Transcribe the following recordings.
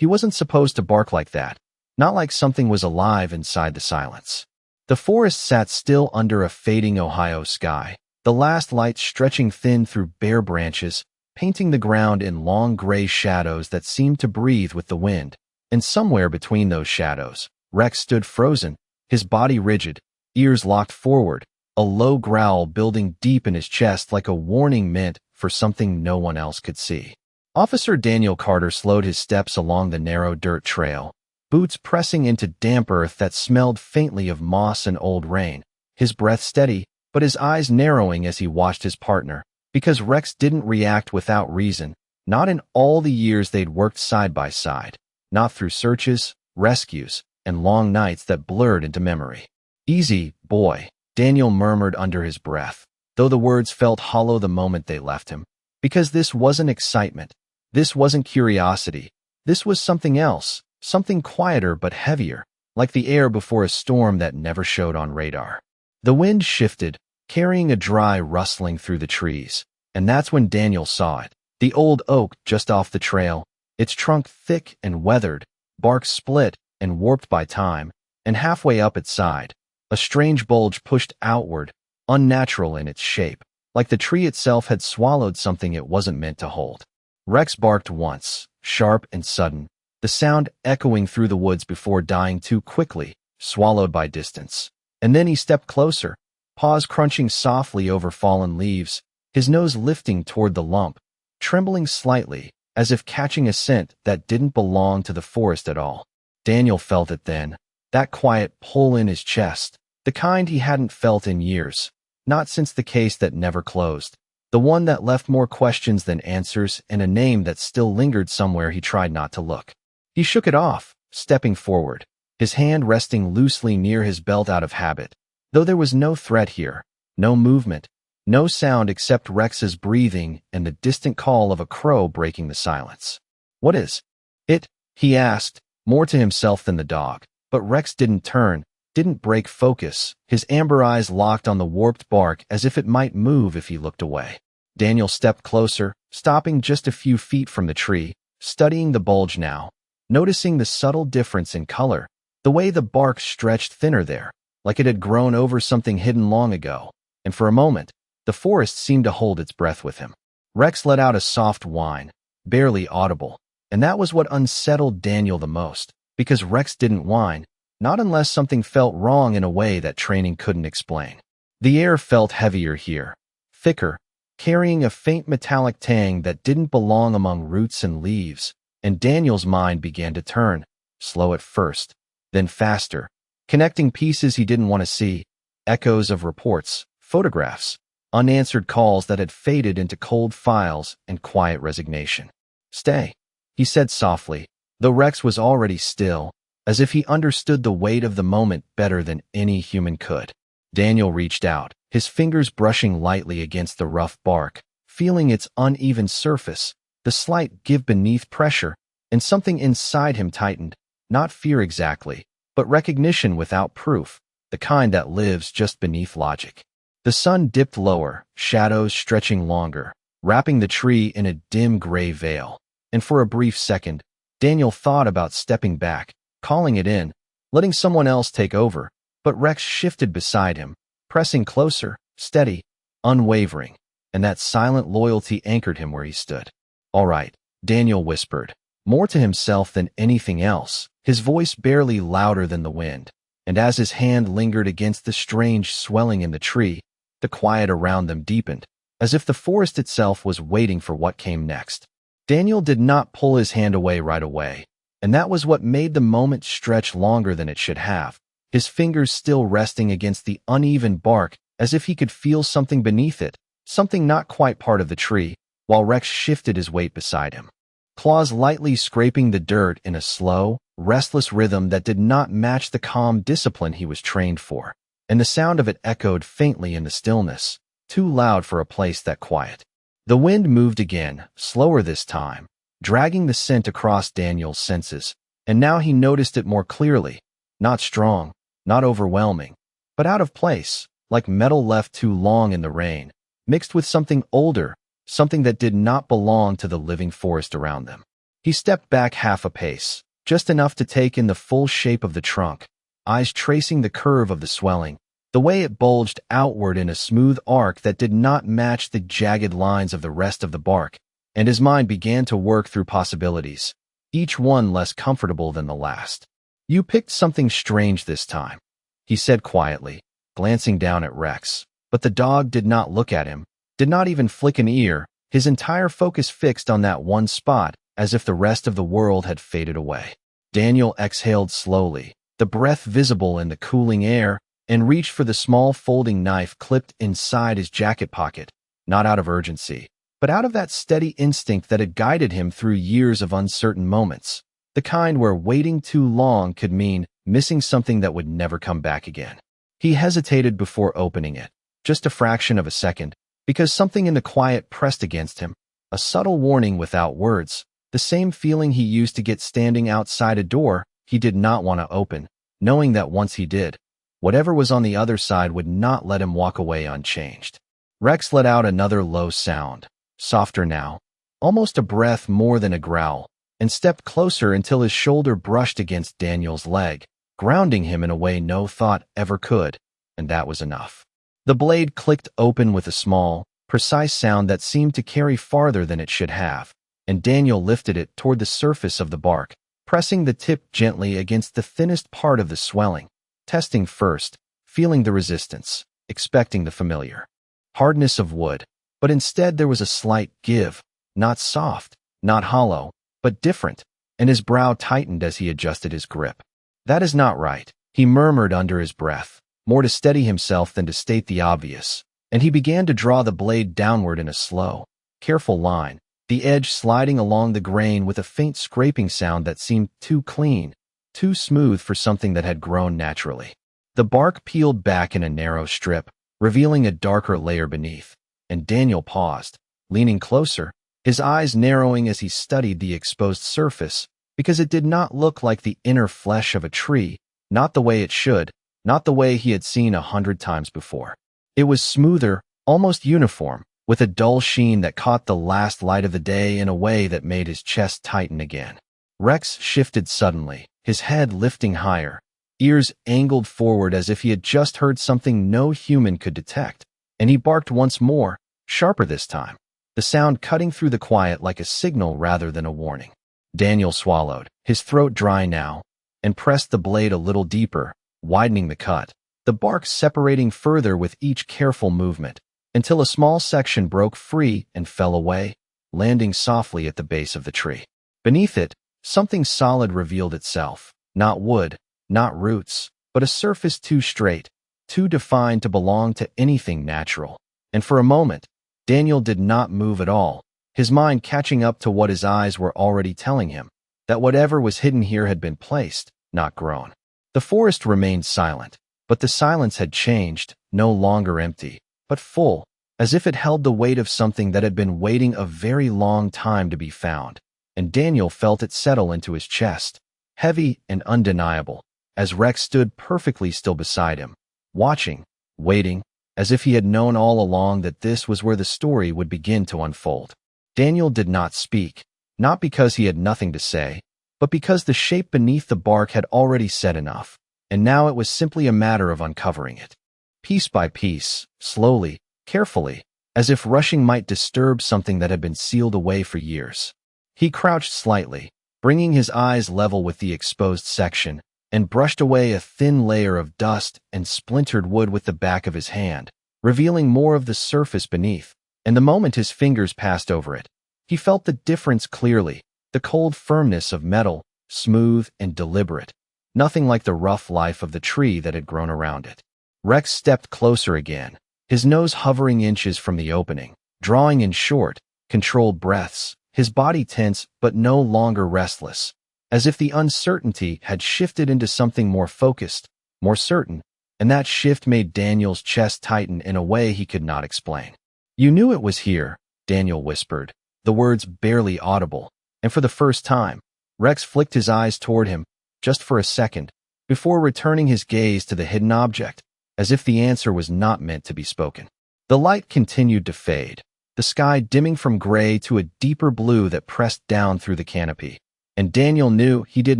He wasn't supposed to bark like that, not like something was alive inside the silence. The forest sat still under a fading Ohio sky, the last light stretching thin through bare branches, painting the ground in long gray shadows that seemed to breathe with the wind. And somewhere between those shadows, Rex stood frozen, his body rigid, ears locked forward, a low growl building deep in his chest like a warning meant for something no one else could see. Officer Daniel Carter slowed his steps along the narrow dirt trail, boots pressing into damp earth that smelled faintly of moss and old rain, his breath steady, but his eyes narrowing as he watched his partner, because Rex didn't react without reason, not in all the years they'd worked side by side, not through searches, rescues, and long nights that blurred into memory. "Easy, boy," Daniel murmured under his breath, though the words felt hollow the moment they left him, because this wasn't excitement, this wasn't curiosity, this was something else, something quieter but heavier, like the air before a storm that never showed on radar. The wind shifted, carrying a dry rustling through the trees, and that's when Daniel saw it. The old oak just off the trail, its trunk thick and weathered, bark split and warped by time, and halfway up its side, a strange bulge pushed outward, unnatural in its shape, like the tree itself had swallowed something it wasn't meant to hold. Rex barked once, sharp and sudden, the sound echoing through the woods before dying too quickly, swallowed by distance. And then he stepped closer, paws crunching softly over fallen leaves, his nose lifting toward the lump, trembling slightly, as if catching a scent that didn't belong to the forest at all. Daniel felt it then, that quiet pull in his chest, the kind he hadn't felt in years, not since the case that never closed, the one that left more questions than answers and a name that still lingered somewhere he tried not to look. He shook it off, stepping forward, his hand resting loosely near his belt out of habit, though there was no threat here, no movement, no sound except Rex's breathing and the distant call of a crow breaking the silence. "What is it?" he asked, more to himself than the dog, but Rex didn't turn, didn't break focus, his amber eyes locked on the warped bark as if it might move if he looked away. Daniel stepped closer, stopping just a few feet from the tree, studying the bulge now, noticing the subtle difference in color, the way the bark stretched thinner there, like it had grown over something hidden long ago, and for a moment, the forest seemed to hold its breath with him. Rex let out a soft whine, barely audible, and that was what unsettled Daniel the most, because Rex didn't whine, not unless something felt wrong in a way that training couldn't explain. The air felt heavier here, thicker, carrying a faint metallic tang that didn't belong among roots and leaves, and Daniel's mind began to turn, slow at first, then faster, connecting pieces he didn't want to see, echoes of reports, photographs, unanswered calls that had faded into cold files and quiet resignation. "Stay," he said softly, though Rex was already still, as if he understood the weight of the moment better than any human could. Daniel reached out, his fingers brushing lightly against the rough bark, feeling its uneven surface, the slight give beneath pressure, and something inside him tightened, not fear exactly, but recognition without proof, the kind that lives just beneath logic. The sun dipped lower, shadows stretching longer, wrapping the tree in a dim gray veil, and for a brief second, Daniel thought about stepping back, calling it in, letting someone else take over, but Rex shifted beside him, pressing closer, steady, unwavering, and that silent loyalty anchored him where he stood. "All right," Daniel whispered, more to himself than anything else, his voice barely louder than the wind, and as his hand lingered against the strange swelling in the tree, the quiet around them deepened, as if the forest itself was waiting for what came next. Daniel did not pull his hand away right away, and that was what made the moment stretch longer than it should have, his fingers still resting against the uneven bark as if he could feel something beneath it, something not quite part of the tree, while Rex shifted his weight beside him. Claws lightly scraping the dirt in a slow, restless rhythm that did not match the calm discipline he was trained for, and the sound of it echoed faintly in the stillness, too loud for a place that quiet. The wind moved again, slower this time, dragging the scent across Daniel's senses, and now he noticed it more clearly, not strong, not overwhelming, but out of place, like metal left too long in the rain, mixed with something older, something that did not belong to the living forest around them. He stepped back half a pace, just enough to take in the full shape of the trunk, eyes tracing the curve of the swelling, the way it bulged outward in a smooth arc that did not match the jagged lines of the rest of the bark, and his mind began to work through possibilities, each one less comfortable than the last. "You picked something strange this time," he said quietly, glancing down at Rex. But the dog did not look at him, did not even flick an ear, his entire focus fixed on that one spot, as if the rest of the world had faded away. Daniel exhaled slowly, the breath visible in the cooling air, and reached for the small folding knife clipped inside his jacket pocket, not out of urgency, but out of that steady instinct that had guided him through years of uncertain moments, the kind where waiting too long could mean missing something that would never come back again. He hesitated before opening it, just a fraction of a second, because something in the quiet pressed against him, a subtle warning without words, the same feeling he used to get standing outside a door he did not want to open, knowing that once he did, whatever was on the other side would not let him walk away unchanged. Rex let out another low sound, softer now, almost a breath more than a growl, and stepped closer until his shoulder brushed against Daniel's leg, grounding him in a way no thought ever could, and that was enough. The blade clicked open with a small, precise sound that seemed to carry farther than it should have, and Daniel lifted it toward the surface of the bark, pressing the tip gently against the thinnest part of the swelling, testing first, feeling the resistance, expecting the familiar hardness of wood, but instead there was a slight give, not soft, not hollow, but different, and his brow tightened as he adjusted his grip. "That is not right," he murmured under his breath, more to steady himself than to state the obvious, and he began to draw the blade downward in a slow, careful line, the edge sliding along the grain with a faint scraping sound that seemed too clean, too smooth for something that had grown naturally. The bark peeled back in a narrow strip, revealing a darker layer beneath, and Daniel paused, leaning closer, his eyes narrowing as he studied the exposed surface, because it did not look like the inner flesh of a tree, not the way it should, not the way he had seen 100 times before. It was smoother, almost uniform, with a dull sheen that caught the last light of the day in a way that made his chest tighten again. Rex shifted suddenly, his head lifting higher, ears angled forward as if he had just heard something no human could detect, and he barked once more, sharper this time, the sound cutting through the quiet like a signal rather than a warning. Daniel swallowed, his throat dry now, and pressed the blade a little deeper, widening the cut, the bark separating further with each careful movement, until a small section broke free and fell away, landing softly at the base of the tree. Beneath it, something solid revealed itself, not wood, not roots, but a surface too straight, too defined to belong to anything natural. And for a moment, Daniel did not move at all, his mind catching up to what his eyes were already telling him, that whatever was hidden here had been placed, not grown. The forest remained silent, but the silence had changed, no longer empty, but full, as if it held the weight of something that had been waiting a very long time to be found, and Daniel felt it settle into his chest, heavy and undeniable, as Rex stood perfectly still beside him, watching, waiting, as if he had known all along that this was where the story would begin to unfold. Daniel did not speak, not because he had nothing to say, but because the shape beneath the bark had already said enough, and now it was simply a matter of uncovering it. Piece by piece, slowly, carefully, as if rushing might disturb something that had been sealed away for years. He crouched slightly, bringing his eyes level with the exposed section, and brushed away a thin layer of dust and splintered wood with the back of his hand, revealing more of the surface beneath, and the moment his fingers passed over it, he felt the difference clearly, the cold firmness of metal, smooth and deliberate, nothing like the rough life of the tree that had grown around it. Rex stepped closer again, his nose hovering inches from the opening, drawing in short, controlled breaths, his body tense but no longer restless, as if the uncertainty had shifted into something more focused, more certain, and that shift made Daniel's chest tighten in a way he could not explain. "You knew it was here," Daniel whispered, the words barely audible, and for the first time, Rex flicked his eyes toward him, just for a second, before returning his gaze to the hidden object, as if the answer was not meant to be spoken. The light continued to fade, the sky dimming from gray to a deeper blue that pressed down through the canopy. And Daniel knew he did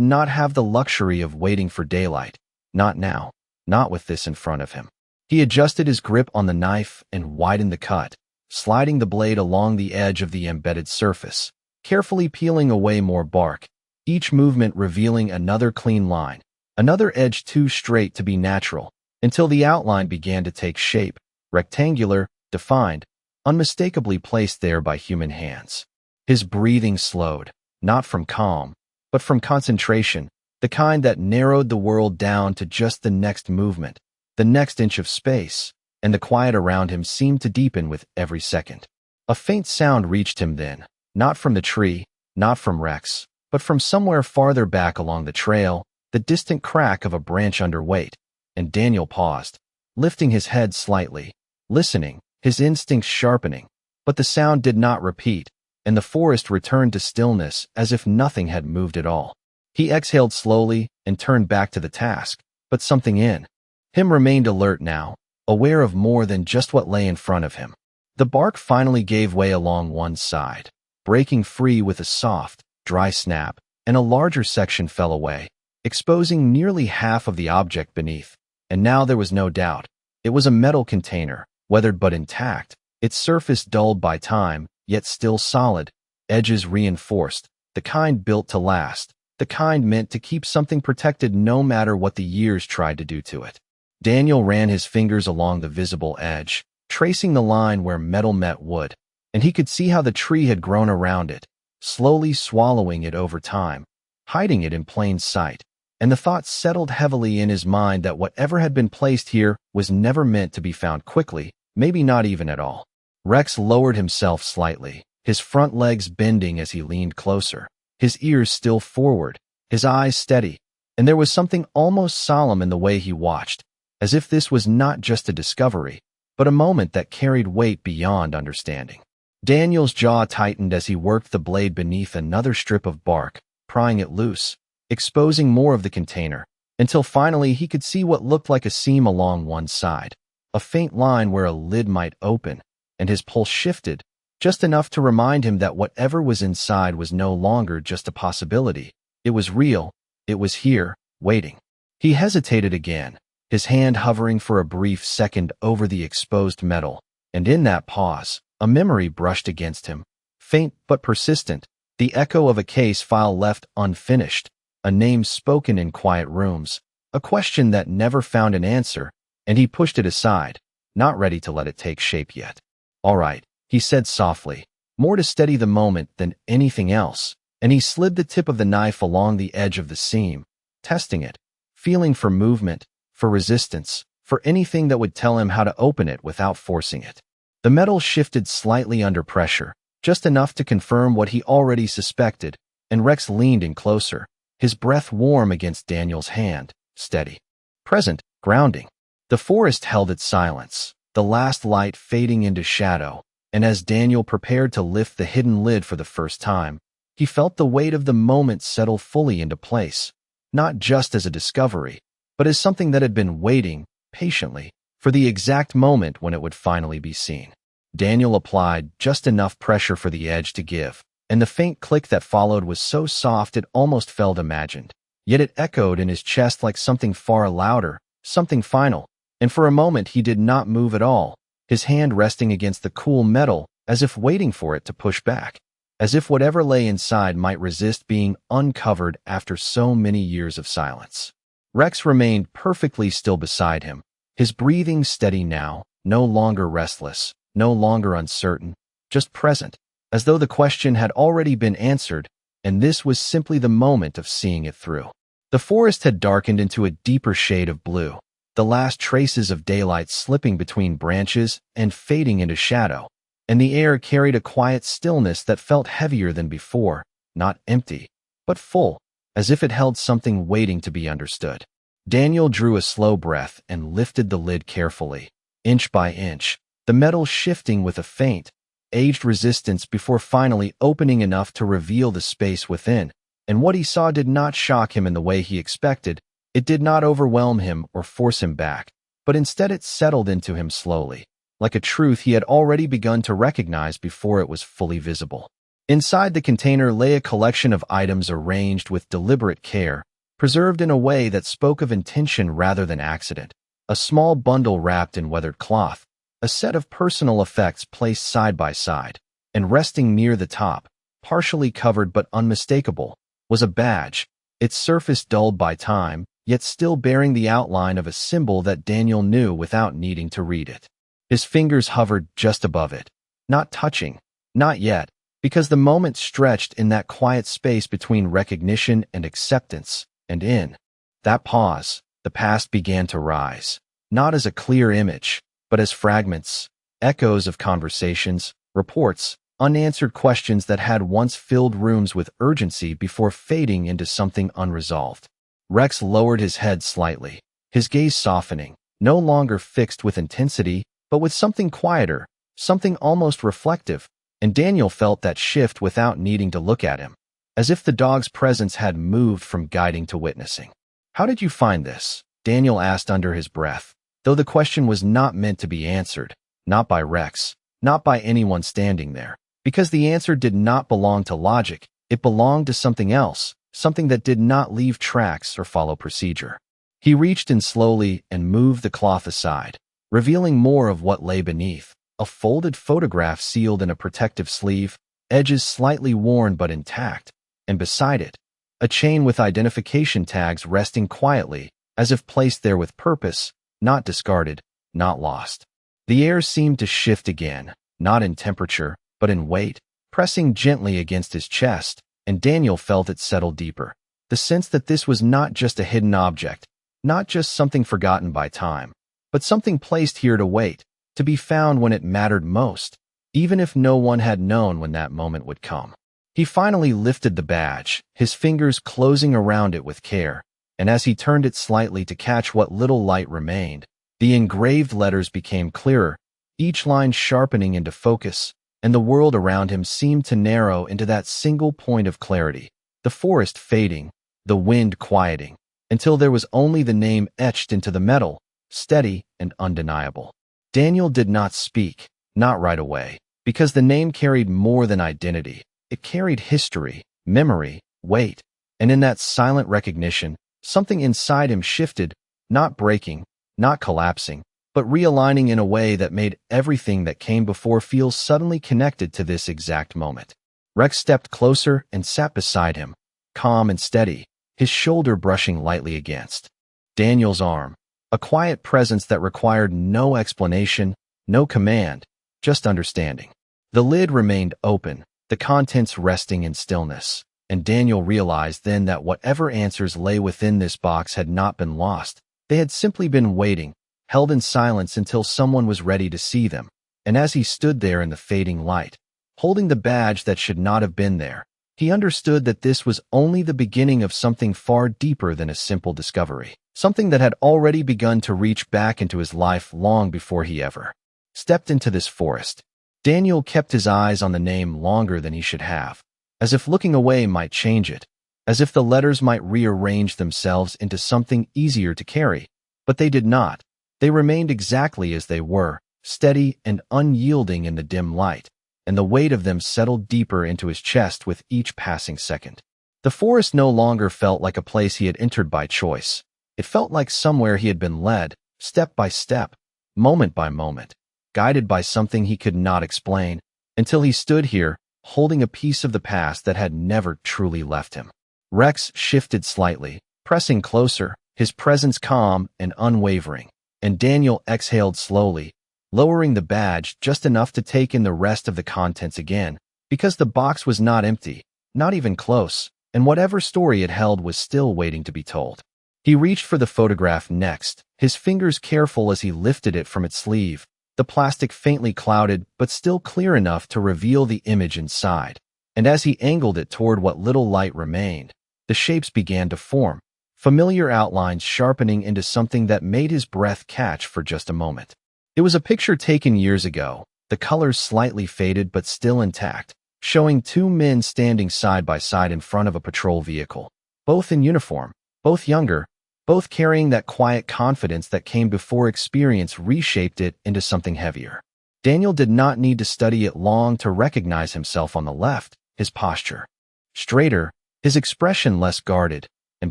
not have the luxury of waiting for daylight. Not now. Not with this in front of him. He adjusted his grip on the knife and widened the cut, sliding the blade along the edge of the embedded surface, carefully peeling away more bark, each movement revealing another clean line, another edge too straight to be natural, until the outline began to take shape, rectangular, defined, unmistakably placed there by human hands. His breathing slowed, not from calm, but from concentration, the kind that narrowed the world down to just the next movement, the next inch of space, and the quiet around him seemed to deepen with every second. A faint sound reached him then, not from the tree, not from Rex, but from somewhere farther back along the trail, the distant crack of a branch under weight, and Daniel paused, lifting his head slightly, listening, his instincts sharpening, but the sound did not repeat, and the forest returned to stillness as if nothing had moved at all. He exhaled slowly and turned back to the task, but something in him remained alert now, aware of more than just what lay in front of him. The bark finally gave way along one side, breaking free with a soft, dry snap, and a larger section fell away, exposing nearly half of the object beneath. And now there was no doubt. It was a metal container, weathered but intact, its surface dulled by time, yet still solid, edges reinforced, the kind built to last, the kind meant to keep something protected no matter what the years tried to do to it. Daniel ran his fingers along the visible edge, tracing the line where metal met wood, and he could see how the tree had grown around it, slowly swallowing it over time, hiding it in plain sight, and the thought settled heavily in his mind that whatever had been placed here was never meant to be found quickly, maybe not even at all. Rex lowered himself slightly, his front legs bending as he leaned closer, his ears still forward, his eyes steady, and there was something almost solemn in the way he watched, as if this was not just a discovery, but a moment that carried weight beyond understanding. Daniel's jaw tightened as he worked the blade beneath another strip of bark, prying it loose, exposing more of the container, until finally he could see what looked like a seam along one side, a faint line where a lid might open, and his pulse shifted, just enough to remind him that whatever was inside was no longer just a possibility. It was real, it was here, waiting. He hesitated again, his hand hovering for a brief second over the exposed metal, and in that pause, a memory brushed against him, faint but persistent, the echo of a case file left unfinished, a name spoken in quiet rooms, a question that never found an answer, and he pushed it aside, not ready to let it take shape yet. "All right," he said softly, more to steady the moment than anything else, and he slid the tip of the knife along the edge of the seam, testing it, feeling for movement, for resistance, for anything that would tell him how to open it without forcing it. The metal shifted slightly under pressure, just enough to confirm what he already suspected, and Rex leaned in closer, his breath warm against Daniel's hand, steady, present, grounding. The forest held its silence, the last light fading into shadow, and as Daniel prepared to lift the hidden lid for the first time, he felt the weight of the moment settle fully into place, not just as a discovery, but as something that had been waiting, patiently, for the exact moment when it would finally be seen. Daniel applied just enough pressure for the edge to give, and the faint click that followed was so soft it almost felt imagined. Yet it echoed in his chest like something far louder, something final, and for a moment he did not move at all, his hand resting against the cool metal as if waiting for it to push back, as if whatever lay inside might resist being uncovered after so many years of silence. Rex remained perfectly still beside him, his breathing steady now, no longer restless, no longer uncertain, just present, as though the question had already been answered, and this was simply the moment of seeing it through. The forest had darkened into a deeper shade of blue, the last traces of daylight slipping between branches and fading into shadow, and the air carried a quiet stillness that felt heavier than before, not empty, but full, as if it held something waiting to be understood. Daniel drew a slow breath and lifted the lid carefully, inch by inch, the metal shifting with a faint, aged resistance before finally opening enough to reveal the space within, and what he saw did not shock him in the way he expected. It did not overwhelm him or force him back, but instead it settled into him slowly, like a truth he had already begun to recognize before it was fully visible. Inside the container lay a collection of items arranged with deliberate care, preserved in a way that spoke of intention rather than accident. A small bundle wrapped in weathered cloth, a set of personal effects placed side by side, and resting near the top, partially covered but unmistakable, was a badge, its surface dulled by time, yet still bearing the outline of a symbol that Daniel knew without needing to read it. His fingers hovered just above it, not touching, not yet, because the moment stretched in that quiet space between recognition and acceptance, and in that pause, the past began to rise, not as a clear image, but as fragments, echoes of conversations, reports, unanswered questions that had once filled rooms with urgency before fading into something unresolved. Rex lowered his head slightly, his gaze softening, no longer fixed with intensity, but with something quieter, something almost reflective, and Daniel felt that shift without needing to look at him, as if the dog's presence had moved from guiding to witnessing. "How did you find this?" Daniel asked under his breath, though the question was not meant to be answered, not by Rex, not by anyone standing there, because the answer did not belong to logic, it belonged to something else, something that did not leave tracks or follow procedure. He reached in slowly and moved the cloth aside, revealing more of what lay beneath, a folded photograph sealed in a protective sleeve, edges slightly worn but intact, and beside it, a chain with identification tags resting quietly, as if placed there with purpose, not discarded, not lost. The air seemed to shift again, not in temperature, but in weight, pressing gently against his chest, and Daniel felt it settle deeper. The sense that this was not just a hidden object, not just something forgotten by time, but something placed here to wait, to be found when it mattered most, even if no one had known when that moment would come. He finally lifted the badge, his fingers closing around it with care, and as he turned it slightly to catch what little light remained, the engraved letters became clearer, each line sharpening into focus, and the world around him seemed to narrow into that single point of clarity, the forest fading, the wind quieting, until there was only the name etched into the metal, steady and undeniable. Daniel did not speak, not right away, because the name carried more than identity. It carried history, memory, weight, and in that silent recognition, something inside him shifted, not breaking, not collapsing, but realigning in a way that made everything that came before feel suddenly connected to this exact moment. Rex stepped closer and sat beside him, calm and steady, his shoulder brushing lightly against Daniel's arm, a quiet presence that required no explanation, no command, just understanding. The lid remained open, the contents resting in stillness, and Daniel realized then that whatever answers lay within this box had not been lost. They had simply been waiting, held in silence until someone was ready to see them, and as he stood there in the fading light, holding the badge that should not have been there, he understood that this was only the beginning of something far deeper than a simple discovery, something that had already begun to reach back into his life long before he ever stepped into this forest. Daniel kept his eyes on the name longer than he should have, as if looking away might change it, as if the letters might rearrange themselves into something easier to carry, but they did not. They remained exactly as they were, steady and unyielding in the dim light, and the weight of them settled deeper into his chest with each passing second. The forest no longer felt like a place he had entered by choice. It felt like somewhere he had been led, step by step, moment by moment, guided by something he could not explain, until he stood here, holding a piece of the past that had never truly left him. Rex shifted slightly, pressing closer, his presence calm and unwavering, and Daniel exhaled slowly, lowering the badge just enough to take in the rest of the contents again, because the box was not empty, not even close, and whatever story it held was still waiting to be told. He reached for the photograph next, his fingers careful as he lifted it from its sleeve, the plastic faintly clouded but still clear enough to reveal the image inside, and as he angled it toward what little light remained, the shapes began to form, familiar outlines sharpening into something that made his breath catch for just a moment. It was a picture taken years ago, the colors slightly faded but still intact, showing two men standing side by side in front of a patrol vehicle, both in uniform, both younger, both carrying that quiet confidence that came before experience reshaped it into something heavier. Daniel did not need to study it long to recognize himself on the left, his posture straighter, his expression less guarded, and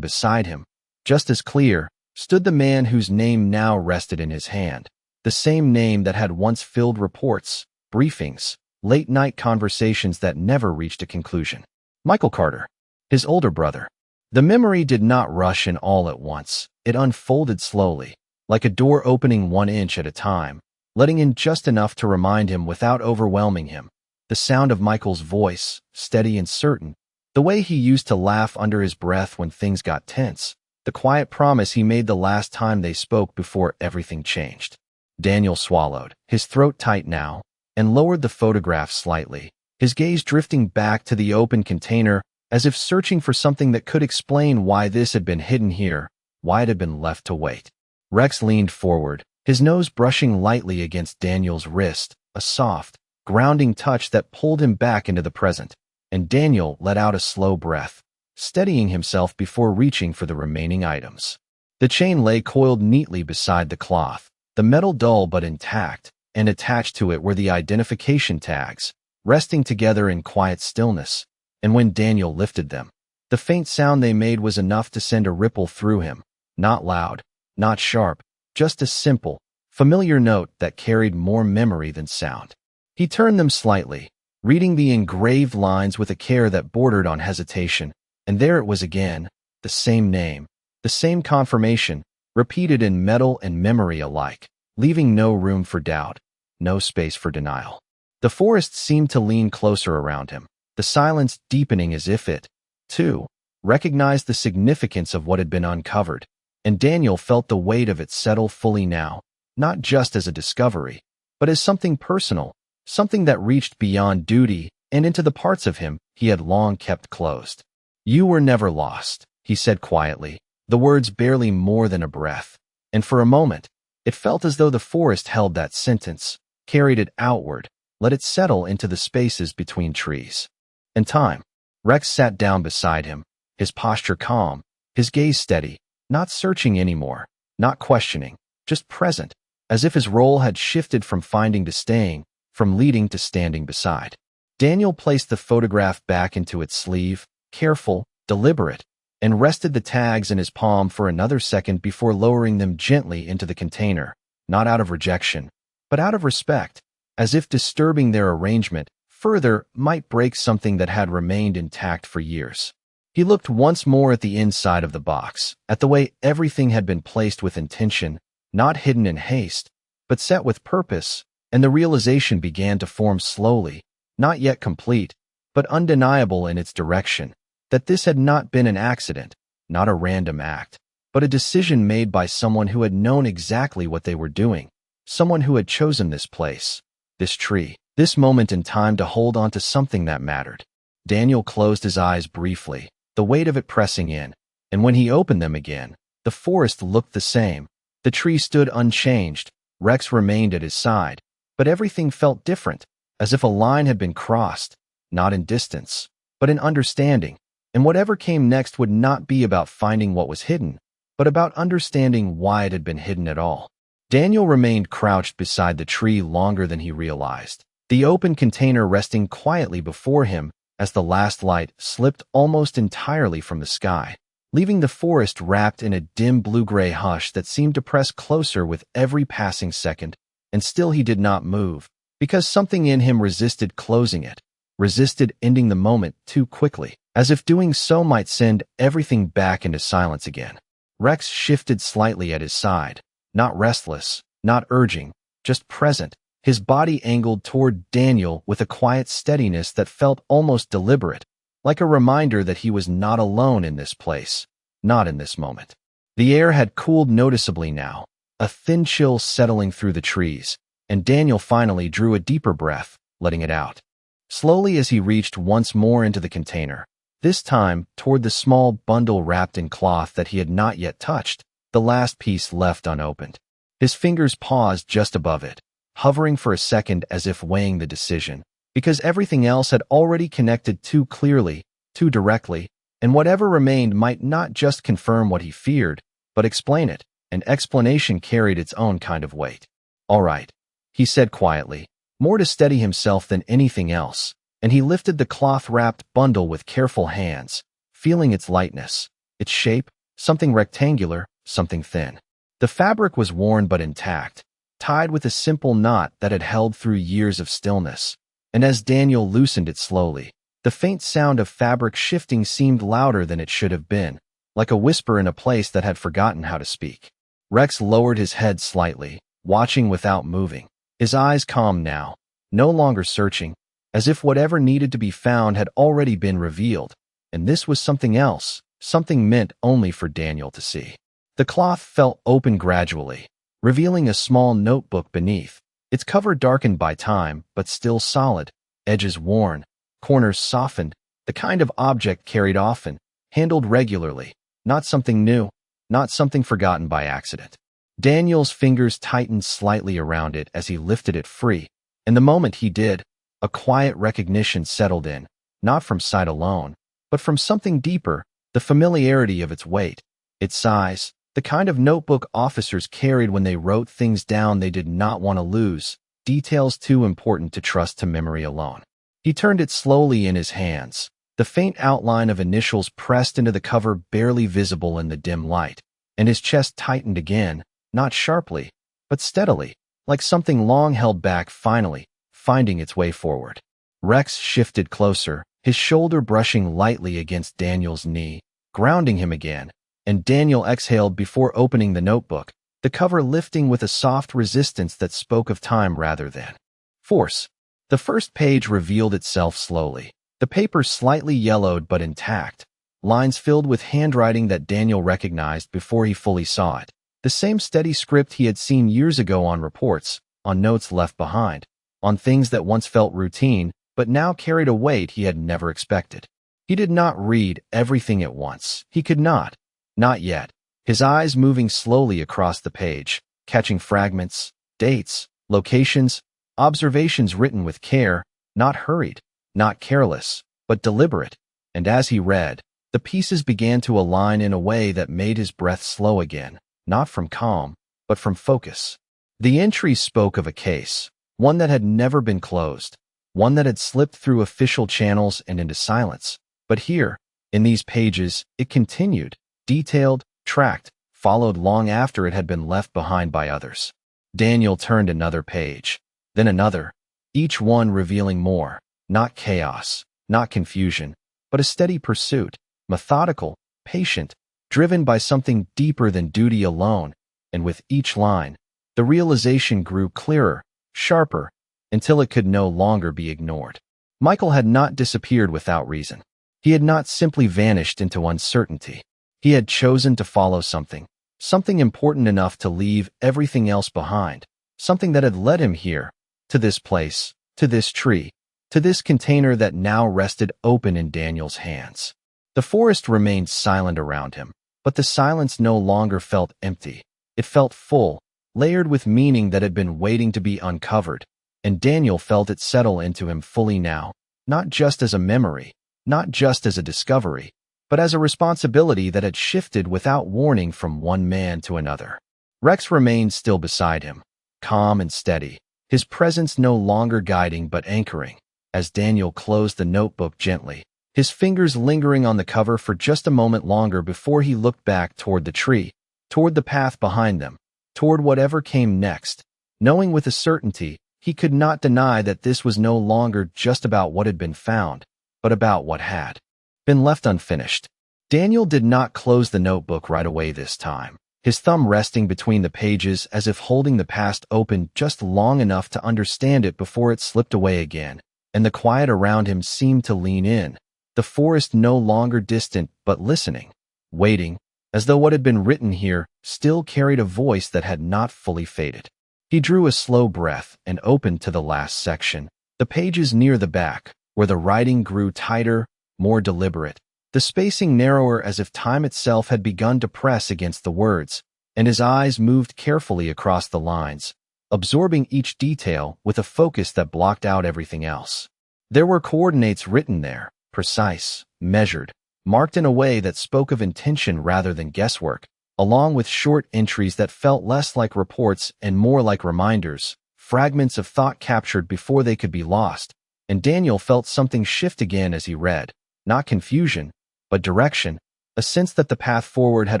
beside him, just as clear, stood the man whose name now rested in his hand, the same name that had once filled reports, briefings, late-night conversations that never reached a conclusion. Michael Carter, his older brother. The memory did not rush in all at once. It unfolded slowly, like a door opening 1 inch at a time, letting in just enough to remind him without overwhelming him. The sound of Michael's voice, steady and certain, the way he used to laugh under his breath when things got tense, the quiet promise he made the last time they spoke before everything changed. Daniel swallowed, his throat tight now, and lowered the photograph slightly, his gaze drifting back to the open container as if searching for something that could explain why this had been hidden here, why it had been left to wait. Rex leaned forward, his nose brushing lightly against Daniel's wrist, a soft, grounding touch that pulled him back into the present, and Daniel let out a slow breath, steadying himself before reaching for the remaining items. The chain lay coiled neatly beside the cloth, the metal dull but intact, and attached to it were the identification tags, resting together in quiet stillness, and when Daniel lifted them, the faint sound they made was enough to send a ripple through him, not loud, not sharp, just a simple, familiar note that carried more memory than sound. He turned them slightly, reading the engraved lines with a care that bordered on hesitation, and there it was again, the same name, the same confirmation, repeated in metal and memory alike, leaving no room for doubt, no space for denial. The forest seemed to lean closer around him, the silence deepening as if it, too, recognized the significance of what had been uncovered, and Daniel felt the weight of it settle fully now, not just as a discovery, but as something personal, something that reached beyond duty and into the parts of him he had long kept closed. "You were never lost," he said quietly, the words barely more than a breath, and for a moment, it felt as though the forest held that sentence, carried it outward, let it settle into the spaces between trees. In time, Rex sat down beside him, his posture calm, his gaze steady, not searching anymore, not questioning, just present, as if his role had shifted from finding to staying, from leading to standing beside. Daniel placed the photograph back into its sleeve, careful, deliberate, and rested the tags in his palm for another second before lowering them gently into the container, not out of rejection, but out of respect, as if disturbing their arrangement further might break something that had remained intact for years. He looked once more at the inside of the box, at the way everything had been placed with intention, not hidden in haste, but set with purpose, and the realization began to form slowly, not yet complete, but undeniable in its direction, that this had not been an accident, not a random act, but a decision made by someone who had known exactly what they were doing, someone who had chosen this place, this tree, this moment in time to hold on to something that mattered. Daniel closed his eyes briefly, the weight of it pressing in, and when he opened them again, the forest looked the same. The tree stood unchanged, Rex remained at his side, but everything felt different, as if a line had been crossed, not in distance, but in understanding, and whatever came next would not be about finding what was hidden, but about understanding why it had been hidden at all. Daniel remained crouched beside the tree longer than he realized, the open container resting quietly before him as the last light slipped almost entirely from the sky, leaving the forest wrapped in a dim blue-gray hush that seemed to press closer with every passing second, and still he did not move, because something in him resisted closing it, resisted ending the moment too quickly, as if doing so might send everything back into silence again. Rex shifted slightly at his side, not restless, not urging, just present, his body angled toward Daniel with a quiet steadiness that felt almost deliberate, like a reminder that he was not alone in this place, not in this moment. The air had cooled noticeably now, a thin chill settling through the trees, and Daniel finally drew a deeper breath, letting it out. Slowly as he reached once more into the container, this time toward the small bundle wrapped in cloth that he had not yet touched, the last piece left unopened. His fingers paused just above it, hovering for a second as if weighing the decision, because everything else had already connected too clearly, too directly, and whatever remained might not just confirm what he feared, but explain it, and explanation carried its own kind of weight. "All right," he said quietly, more to steady himself than anything else, and he lifted the cloth-wrapped bundle with careful hands, feeling its lightness, its shape, something rectangular, something thin. The fabric was worn but intact, tied with a simple knot that had held through years of stillness, and as Daniel loosened it slowly, the faint sound of fabric shifting seemed louder than it should have been, like a whisper in a place that had forgotten how to speak. Rex lowered his head slightly, watching without moving, his eyes calm now, no longer searching, as if whatever needed to be found had already been revealed, and this was something else, something meant only for Daniel to see. The cloth fell open gradually, revealing a small notebook beneath, its cover darkened by time, but still solid, edges worn, corners softened, the kind of object carried often, handled regularly, not something new, not something forgotten by accident. Daniel's fingers tightened slightly around it as he lifted it free, and the moment he did, a quiet recognition settled in, not from sight alone, but from something deeper, the familiarity of its weight, its size, the kind of notebook officers carried when they wrote things down they did not want to lose, details too important to trust to memory alone. He turned it slowly in his hands, the faint outline of initials pressed into the cover barely visible in the dim light, and his chest tightened again, not sharply, but steadily, like something long held back finally, finding its way forward. Rex shifted closer, his shoulder brushing lightly against Daniel's knee, grounding him again, and Daniel exhaled before opening the notebook, the cover lifting with a soft resistance that spoke of time rather than force. The first page revealed itself slowly, the paper slightly yellowed but intact, lines filled with handwriting that Daniel recognized before he fully saw it, the same steady script he had seen years ago on reports, on notes left behind, on things that once felt routine but now carried a weight he had never expected. He did not read everything at once. He could not. Not yet, his eyes moving slowly across the page, catching fragments, dates, locations, observations written with care, not hurried, not careless, but deliberate, and as he read, the pieces began to align in a way that made his breath slow again, not from calm, but from focus. The entries spoke of a case, one that had never been closed, one that had slipped through official channels and into silence, but here, in these pages, it continued, detailed, tracked, followed long after it had been left behind by others. Daniel turned another page, then another, each one revealing more, not chaos, not confusion, but a steady pursuit, methodical, patient, driven by something deeper than duty alone, and with each line, the realization grew clearer, sharper, until it could no longer be ignored. Michael had not disappeared without reason. He had not simply vanished into uncertainty. He had chosen to follow something, something important enough to leave everything else behind, something that had led him here, to this place, to this tree, to this container that now rested open in Daniel's hands. The forest remained silent around him, but the silence no longer felt empty. It felt full, layered with meaning that had been waiting to be uncovered, and Daniel felt it settle into him fully now, not just as a memory, not just as a discovery, but as a responsibility that had shifted without warning from one man to another. Rex remained still beside him, calm and steady, his presence no longer guiding but anchoring, as Daniel closed the notebook gently, his fingers lingering on the cover for just a moment longer before he looked back toward the tree, toward the path behind them, toward whatever came next, knowing with a certainty he could not deny that this was no longer just about what had been found, but about what had been left unfinished. Daniel did not close the notebook right away this time, his thumb resting between the pages as if holding the past open just long enough to understand it before it slipped away again, and the quiet around him seemed to lean in, the forest no longer distant but listening, waiting, as though what had been written here still carried a voice that had not fully faded. He drew a slow breath and opened to the last section, the pages near the back, where the writing grew tighter, more deliberate, the spacing narrower as if time itself had begun to press against the words, and his eyes moved carefully across the lines, absorbing each detail with a focus that blocked out everything else. There were coordinates written there, precise, measured, marked in a way that spoke of intention rather than guesswork, along with short entries that felt less like reports and more like reminders, fragments of thought captured before they could be lost. And Daniel felt something shift again as he read, not confusion, but direction, a sense that the path forward had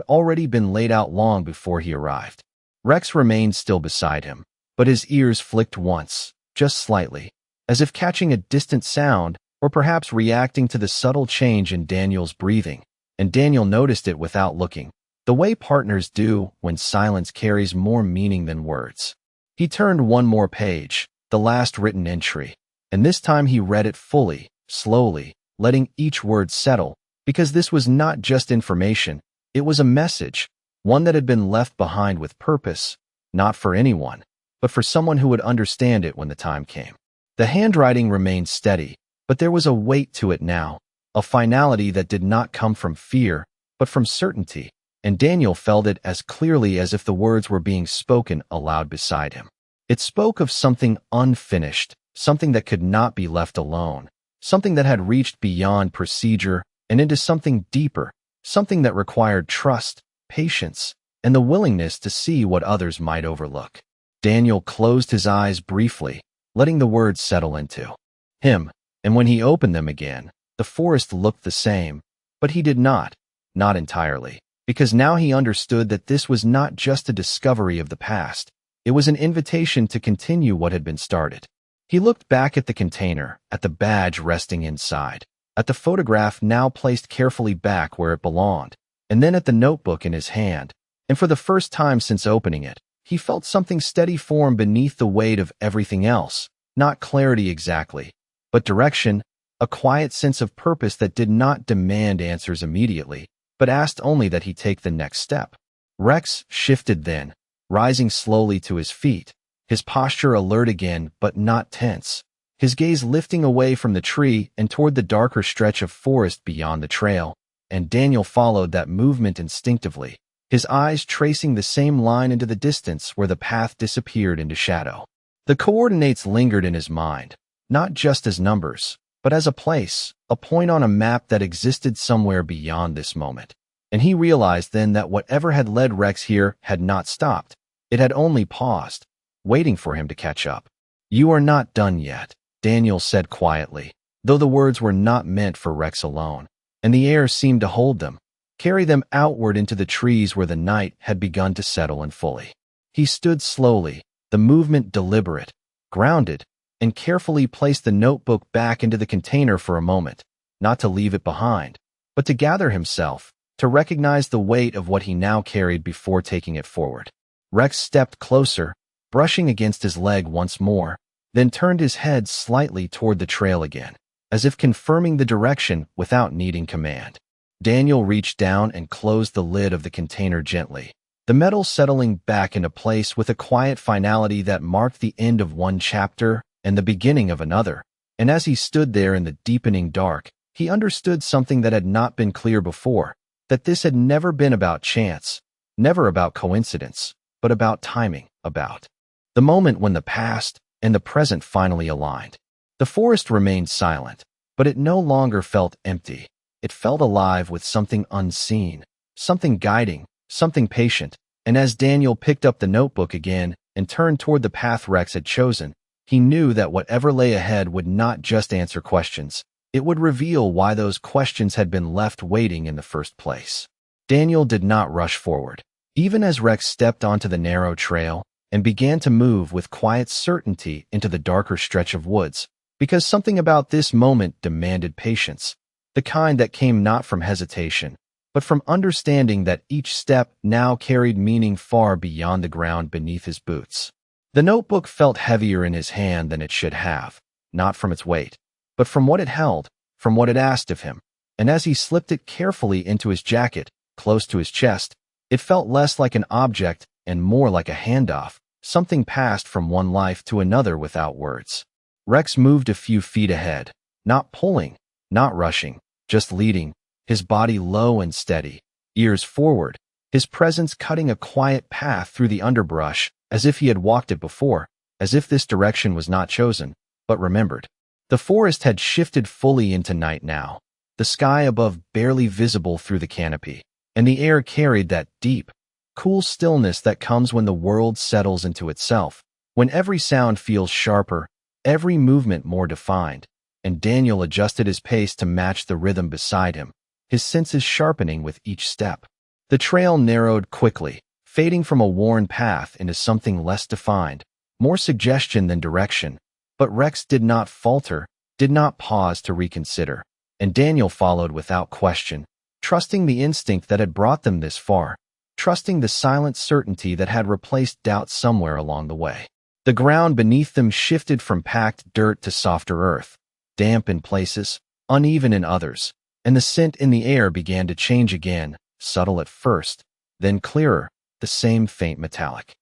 already been laid out long before he arrived. Rex remained still beside him, but his ears flicked once, just slightly, as if catching a distant sound or perhaps reacting to the subtle change in Daniel's breathing, and Daniel noticed it without looking, the way partners do when silence carries more meaning than words. He turned one more page, the last written entry, and this time he read it fully, slowly, letting each word settle, because this was not just information, it was a message, one that had been left behind with purpose, not for anyone, but for someone who would understand it when the time came. The handwriting remained steady, but there was a weight to it now, a finality that did not come from fear, but from certainty, and Daniel felt it as clearly as if the words were being spoken aloud beside him. It spoke of something unfinished, something that could not be left alone, something that had reached beyond procedure and into something deeper, something that required trust, patience, and the willingness to see what others might overlook. Daniel closed his eyes briefly, letting the words settle into him, and when he opened them again, the forest looked the same, but he did not entirely, because now he understood that this was not just a discovery of the past, it was an invitation to continue what had been started. He looked back at the container, at the badge resting inside, at the photograph now placed carefully back where it belonged, and then at the notebook in his hand, and for the first time since opening it, he felt something steady form beneath the weight of everything else, not clarity exactly, but direction, a quiet sense of purpose that did not demand answers immediately, but asked only that he take the next step. Rex shifted then, rising slowly to his feet, his posture alert again but not tense, his gaze lifting away from the tree and toward the darker stretch of forest beyond the trail, and Daniel followed that movement instinctively, his eyes tracing the same line into the distance where the path disappeared into shadow. The coordinates lingered in his mind, not just as numbers, but as a place, a point on a map that existed somewhere beyond this moment. And he realized then that whatever had led Rex here had not stopped. It had only paused, waiting for him to catch up. "You are not done yet," Daniel said quietly, though the words were not meant for Rex alone, and the air seemed to hold them, carry them outward into the trees where the night had begun to settle in fully. He stood slowly, the movement deliberate, grounded, and carefully placed the notebook back into the container for a moment, not to leave it behind, but to gather himself, to recognize the weight of what he now carried before taking it forward. Rex stepped closer, brushing against his leg once more, then turned his head slightly toward the trail again, as if confirming the direction without needing command. Daniel reached down and closed the lid of the container gently, the metal settling back into place with a quiet finality that marked the end of one chapter and the beginning of another. And as he stood there in the deepening dark, he understood something that had not been clear before, that this had never been about chance, never about coincidence, but about timing, about the moment when the past and the present finally aligned. The forest remained silent, but it no longer felt empty. It felt alive with something unseen, something guiding, something patient, and as Daniel picked up the notebook again and turned toward the path Rex had chosen, he knew that whatever lay ahead would not just answer questions, it would reveal why those questions had been left waiting in the first place. Daniel did not rush forward, even as Rex stepped onto the narrow trail and began to move with quiet certainty into the darker stretch of woods, because something about this moment demanded patience, the kind that came not from hesitation, but from understanding that each step now carried meaning far beyond the ground beneath his boots. The notebook felt heavier in his hand than it should have, not from its weight, but from what it held, from what it asked of him, and as he slipped it carefully into his jacket, close to his chest, it felt less like an object and more like a handoff, something passed from one life to another without words. Rex moved a few feet ahead, not pulling, not rushing, just leading, his body low and steady, ears forward, his presence cutting a quiet path through the underbrush, as if he had walked it before, as if this direction was not chosen, but remembered. The forest had shifted fully into night now, the sky above barely visible through the canopy, and the air carried that deep, cool stillness that comes when the world settles into itself, when every sound feels sharper, every movement more defined, and Daniel adjusted his pace to match the rhythm beside him, his senses sharpening with each step. The trail narrowed quickly, fading from a worn path into something less defined, more suggestion than direction. But Rex did not falter, did not pause to reconsider, and Daniel followed without question, trusting the instinct that had brought them this far, trusting the silent certainty that had replaced doubt somewhere along the way. The ground beneath them shifted from packed dirt to softer earth, damp in places, uneven in others, and the scent in the air began to change again, subtle at first, then clearer, the same faint metallic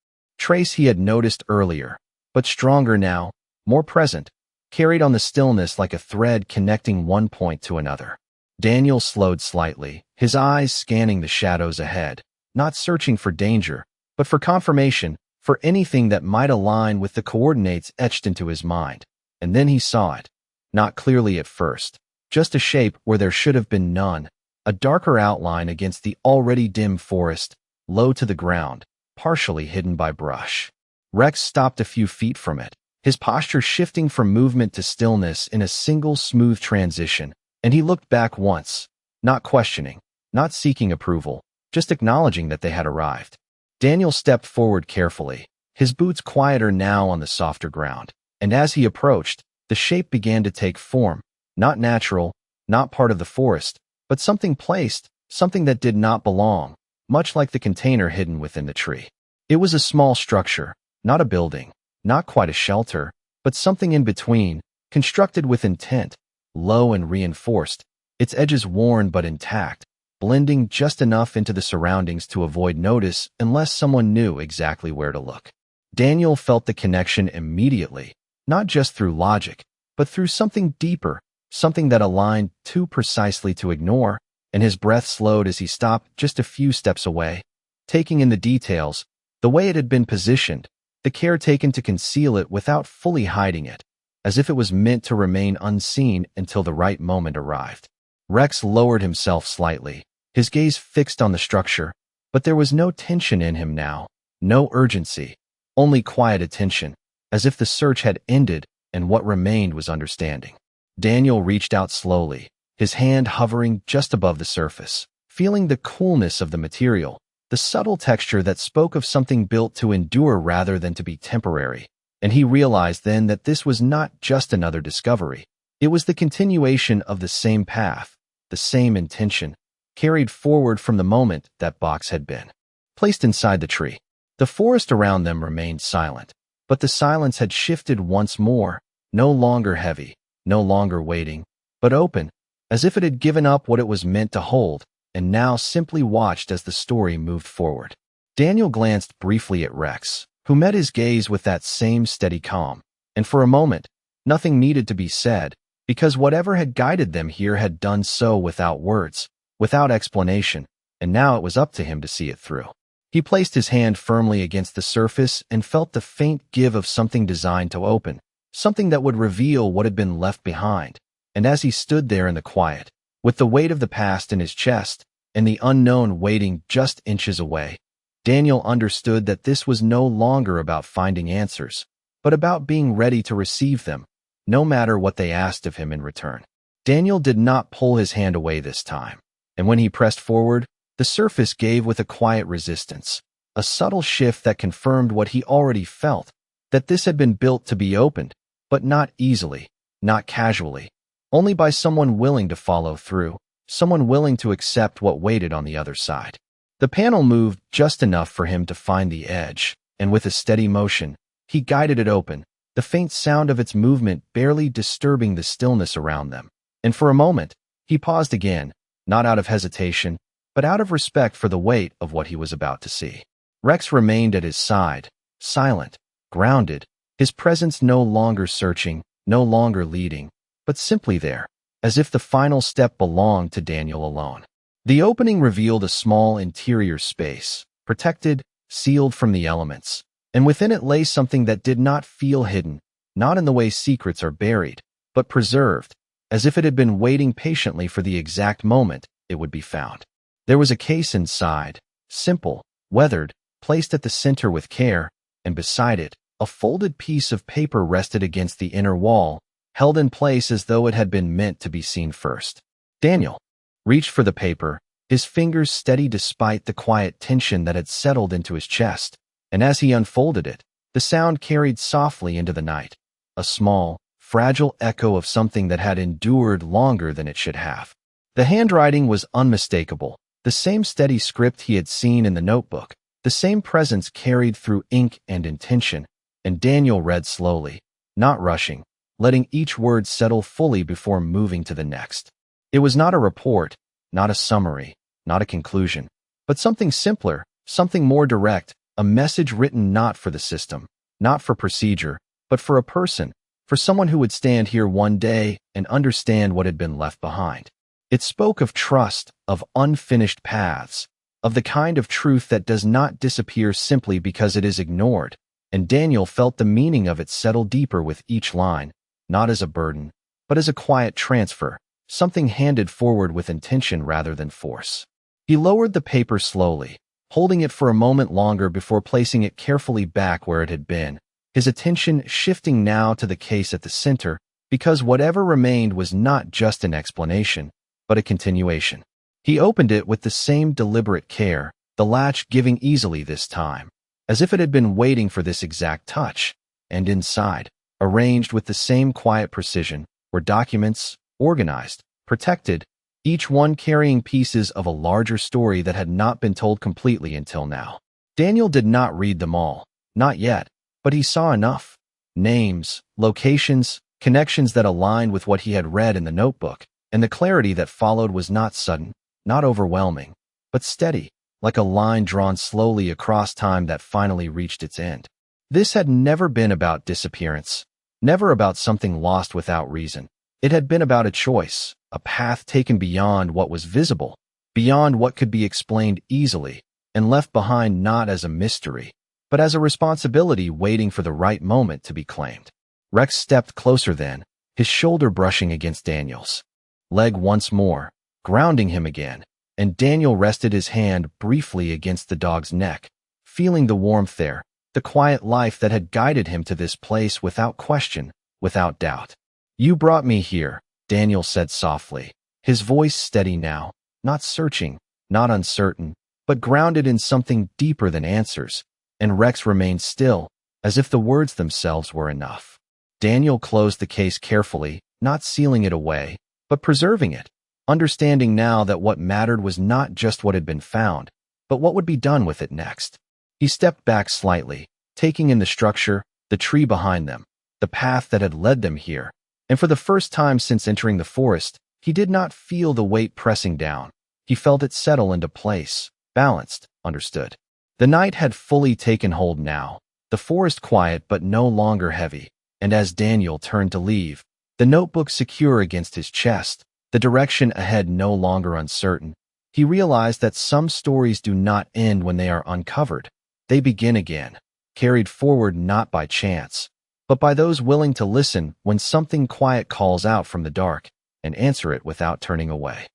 trace he had noticed earlier, but stronger now, more present, carried on the stillness like a thread connecting one point to another. Daniel slowed slightly, his eyes scanning the shadows ahead, not searching for danger, but for confirmation, for anything that might align with the coordinates etched into his mind. And then he saw it. Not clearly at first, just a shape where there should have been none, a darker outline against the already dim forest, low to the ground, partially hidden by brush. Rex stopped a few feet from it, his posture shifting from movement to stillness in a single smooth transition, and he looked back once, not questioning, not seeking approval, just acknowledging that they had arrived. Daniel stepped forward carefully, his boots quieter now on the softer ground, and as he approached, the shape began to take form, not natural, not part of the forest, but something placed, something that did not belong, much like the container hidden within the tree. It was a small structure, not a building, not quite a shelter, but something in between, constructed with intent, low and reinforced, its edges worn but intact, blending just enough into the surroundings to avoid notice unless someone knew exactly where to look. Daniel felt the connection immediately, not just through logic, but through something deeper, something that aligned too precisely to ignore, and his breath slowed as he stopped just a few steps away, taking in the details, the way it had been positioned, the care taken to conceal it without fully hiding it, as if it was meant to remain unseen until the right moment arrived. Rex lowered himself slightly, his gaze fixed on the structure, but there was no tension in him now, no urgency, only quiet attention, as if the search had ended and what remained was understanding. Daniel reached out slowly, his hand hovering just above the surface, feeling the coolness of the material, the subtle texture that spoke of something built to endure rather than to be temporary. And he realized then that this was not just another discovery. It was the continuation of the same path, the same intention, carried forward from the moment that box had been placed inside the tree. The forest around them remained silent, but the silence had shifted once more, no longer heavy, no longer waiting, but open, as if it had given up what it was meant to hold, and now simply watched as the story moved forward. Daniel glanced briefly at Rex, who met his gaze with that same steady calm, and for a moment, nothing needed to be said, because whatever had guided them here had done so without words, without explanation, and now it was up to him to see it through. He placed his hand firmly against the surface and felt the faint give of something designed to open, something that would reveal what had been left behind. And as he stood there in the quiet, with the weight of the past in his chest and the unknown waiting just inches away, Daniel understood that this was no longer about finding answers, but about being ready to receive them, no matter what they asked of him in return. Daniel did not pull his hand away this time, and when he pressed forward, the surface gave with a quiet resistance, a subtle shift that confirmed what he already felt, that this had been built to be opened, but not easily, not casually, only by someone willing to follow through, someone willing to accept what waited on the other side. The panel moved just enough for him to find the edge, and with a steady motion, he guided it open, the faint sound of its movement barely disturbing the stillness around them. And for a moment, he paused again, not out of hesitation, but out of respect for the weight of what he was about to see. Rex remained at his side, silent, grounded, his presence no longer searching, no longer leading, but simply there, as if the final step belonged to Daniel alone. The opening revealed a small interior space, protected, sealed from the elements, and within it lay something that did not feel hidden, not in the way secrets are buried, but preserved, as if it had been waiting patiently for the exact moment it would be found. There was a case inside, simple, weathered, placed at the center with care, and beside it, a folded piece of paper rested against the inner wall, held in place as though it had been meant to be seen first. Daniel reached for the paper, his fingers steady despite the quiet tension that had settled into his chest, and as he unfolded it, the sound carried softly into the night, a small, fragile echo of something that had endured longer than it should have. The handwriting was unmistakable, the same steady script he had seen in the notebook, the same presence carried through ink and intention, and Daniel read slowly, not rushing, letting each word settle fully before moving to the next. It was not a report, not a summary, not a conclusion, but something simpler, something more direct, a message written not for the system, not for procedure, but for a person, for someone who would stand here one day and understand what had been left behind. It spoke of trust, of unfinished paths, of the kind of truth that does not disappear simply because it is ignored, and Daniel felt the meaning of it settle deeper with each line, not as a burden, but as a quiet transfer, something handed forward with intention rather than force. He lowered the paper slowly, holding it for a moment longer before placing it carefully back where it had been, his attention shifting now to the case at the center, because whatever remained was not just an explanation, but a continuation. He opened it with the same deliberate care, the latch giving easily this time, as if it had been waiting for this exact touch, and inside, arranged with the same quiet precision, were documents, organized, protected, each one carrying pieces of a larger story that had not been told completely until now. Daniel did not read them all, not yet, but he saw enough. Names, locations, connections that aligned with what he had read in the notebook, and the clarity that followed was not sudden, not overwhelming, but steady, like a line drawn slowly across time that finally reached its end. This had never been about disappearance, never about something lost without reason. It had been about a choice, a path taken beyond what was visible, beyond what could be explained easily, and left behind not as a mystery, but as a responsibility waiting for the right moment to be claimed. Rex stepped closer then, his shoulder brushing against Daniel's leg once more, grounding him again, and Daniel rested his hand briefly against the dog's neck, feeling the warmth there, the quiet life that had guided him to this place without question, without doubt. "You brought me here," Daniel said softly, his voice steady now, not searching, not uncertain, but grounded in something deeper than answers, and Rex remained still, as if the words themselves were enough. Daniel closed the case carefully, not sealing it away, but preserving it, understanding now that what mattered was not just what had been found, but what would be done with it next. He stepped back slightly, taking in the structure, the tree behind them, the path that had led them here, and for the first time since entering the forest, he did not feel the weight pressing down. He felt it settle into place, balanced, understood. The night had fully taken hold now, the forest quiet but no longer heavy, and as Daniel turned to leave, the notebook secure against his chest, the direction ahead no longer uncertain, he realized that some stories do not end when they are uncovered. They begin again, carried forward not by chance, but by those willing to listen when something quiet calls out from the dark and answer it without turning away.